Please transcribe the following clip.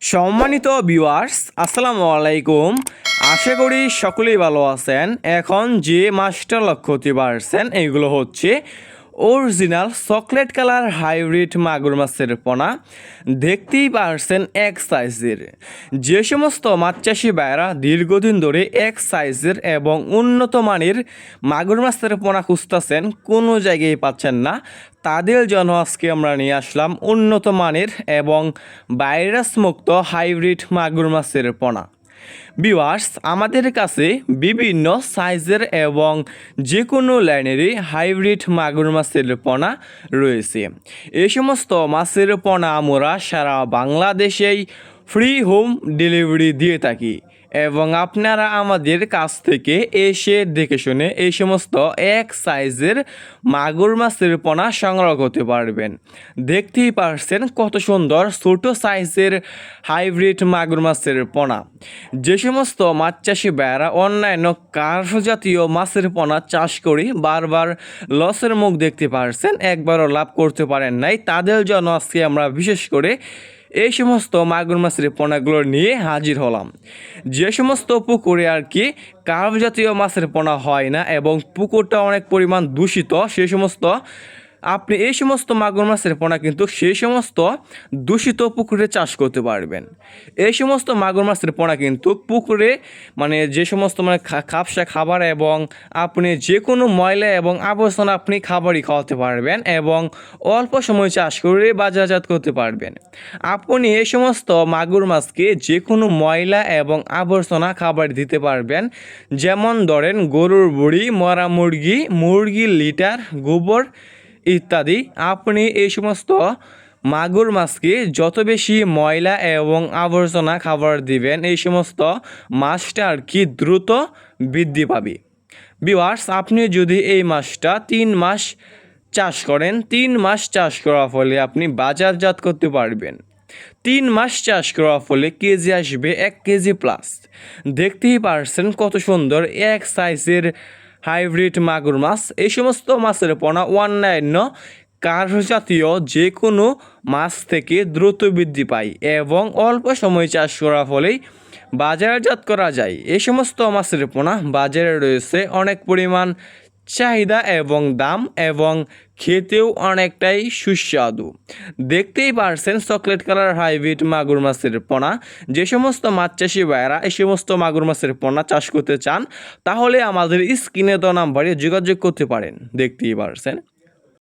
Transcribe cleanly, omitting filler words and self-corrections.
সম্মানিত ভিউয়ার্স, আসসালামু আলাইকুম। আশা করি সকলেই ভালো আছেন। এখন যে মাছটা লক্ষ্য করতে পারছেন এগুলো হচ্ছে অরিজিনাল চকলেট কালার হাইব্রিড মাগুর মাছের পোনা। দেখতেই পারছেন এক সাইজের। যে সমস্ত মাছ চাষি ভাইরা দীর্ঘদিন ধরে এক সাইজের এবং উন্নত মানের মাগুর মাছের পোনা খুঁজতেছেন, কোনো জায়গায় পাচ্ছেন না, তাদের জন্য আজকে আমরা নিয়ে আসলাম উন্নত মানের এবং ভাইরাস মুক্ত হাইব্রিড মাগুর মাছের পোনা। ভিউয়ার্স, আমাদের কাছে বিভিন্ন সাইজের এবং যে কোনো লাইনেরই হাইব্রিড মাগুর মাছের পোনা রয়েছে। এই সমস্ত মাছের পোনা আমরা সারা বাংলাদেশেই ফ্রি হোম ডেলিভারি দিয়ে থাকি এবং আপনারা আমাদের কাছ থেকে এসে দেখে শুনে এই সমস্ত এক সাইজের মাগুর মাছের পোনা সংগ্রহ করতে পারবেন। দেখতেই পারছেন কত সুন্দর ছোট সাইজের হাইব্রিড মাগুর মাছের পোনা। যে সমস্ত মাছ চাষি ভাইয়েরা অন্যান্য কার্ভ জাতীয় মাছের পোনা চাষ করে বারবার লসের মুখ দেখতে পারছেন, একবারও লাভ করতে পারেন নাই, তাদের জন্য আজকে আমরা বিশেষ করে এই সমস্ত মাগুর মাছের পোনাগুলো নিয়ে হাজির হলাম। যে সমস্ত পুকুরে আর কি কার্ভ জাতীয় মাছের পোনা হয় না এবং পুকুরটা অনেক পরিমাণ দূষিত, সেই সমস্ত আপনি এই সমস্ত মাগুর মাছের পোনা কিন্তু সেই সমস্ত দূষিত পুকুরে চাষ করতে পারবেন। এই সমস্ত মাগুর মাছের পোনা কিন্তু পুকুরে যে সমস্ত খাপসা খাবার এবং আপনি যে কোনো ময়লা এবং আবর্জনা আপনি খাবারই খাওয়াতে পারবেন এবং অল্প সময় চাষ করে বাজারজাত করতে পারবেন। আপনি এই সমস্ত মাগুর মাছকে যে কোনো ময়লা এবং আবর্জনা খাবার দিতে পারবেন, যেমন ধরেন গরুর বুড়ি, মরা মুরগি, মুরগির লিটার, গোবর ইত্যাদি। আপনি এই সমস্ত মাগুর মাছকে যত বেশি ময়লা এবং আবর্জনা খাবার দিবেন, এই সমস্ত মাছটা আর কি দ্রুত বৃদ্ধি পাবে। ভিউয়ার্স, আপনি যদি এই মাছটা 3 মাস চাষ করেন, 3 মাস চাষ করার ফলে আপনি বাজারজাত করতে পারবেন। 3 মাস চাষ করার ফলে কেজি আসবে 1 কেজি প্লাস। দেখতেই পারছেন কত সুন্দর এক সাইজের হাইব্রিড মাগুর মাছ। এই সমস্ত মাছের পোনা অন্যান্য কার্ভ জাতীয় যে কোনো মাছ থেকে দ্রুত বৃদ্ধি পায় এবং অল্প সময় চাষ করার ফলেই বাজারজাত করা যায়। এই সমস্ত মাছের পোনা বাজারে রয়েছে অনেক পরিমাণ চাহিদা এবং দাম এবং খেতেও অনেকটাই সুস্বাদু। দেখতেই পারছেন চকলেট কালার হাইব্রিড মাগুর মাছের পোনা। যে সমস্ত মাছ চাষি ভাইয়েরা এই সমস্ত মাগুর মাছের পোনা চাষ করতে চান, তাহলে আমাদের স্ক্রিনে দেওয়া নাম্বারে যোগাযোগ করতে পারেন। দেখতেই পারছেন